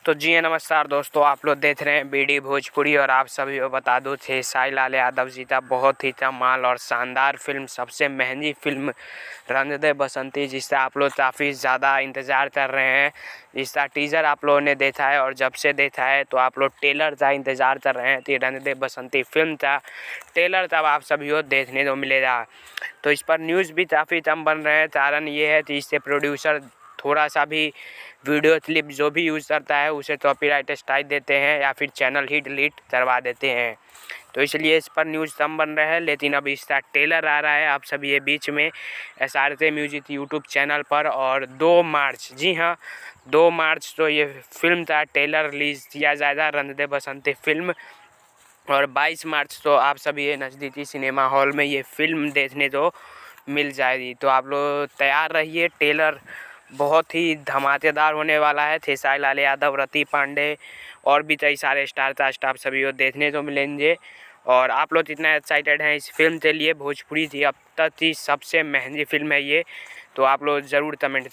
तो जी नमस्कार दोस्तों, आप लोग देख रहे हैं बीडी भोजपुरी। और आप सभी को बता दूं, खेसारी लाल यादव जी का बहुत ही कमाल और शानदार फिल्म, सबसे महंगी फिल्म रंग दे बसंती, जिसका आप लोग काफ़ी ज़्यादा इंतज़ार कर रहे हैं। जिसका टीज़र आप लोगों ने देखा है और जब से देखा है तो आप लोग ट्रेलर का इंतज़ार कर रहे हैं। तो रंग दे बसंती फिल्म का ट्रेलर तब आप सभी को देखने को मिलेगा। तो इस पर न्यूज़ भी काफ़ी कम बन रहे हैं। कारण ये है कि इससे प्रोड्यूसर थोड़ा सा भी वीडियो क्लिप जो भी यूज़ करता है उसे कॉपीराइट स्ट्राइक देते हैं या फिर चैनल ही डिलीट करवा देते हैं। तो इसलिए इस पर न्यूज़ कम बन रहा है। लेकिन अब इसका ट्रेलर आ रहा है आप सभी ये बीच में SRK म्यूजिक यूट्यूब चैनल पर। और 2 मार्च, जी हाँ 2 मार्च तो ये फिल्म का ट्रेलर रिलीज़ किया जाएगा, रंग दे बसंती फिल्म। और 22 मार्च तो आप सभी ये नज़दीकी सिनेमा हॉल में ये फिल्म देखने को मिल जाएगी। तो आप लोग तैयार रहिए, ट्रेलर बहुत ही धमाकेदार होने वाला है। खेसारी लाल यादव, रति पांडे और भी कई सारे स्टार कास्ट आप सभी को देखने को मिलेंगे। और आप लोग इतना एक्साइटेड हैं इस फिल्म के लिए। भोजपुरी की अब तक की सबसे महंगी फिल्म है ये, तो आप लोग ज़रूर कमेंट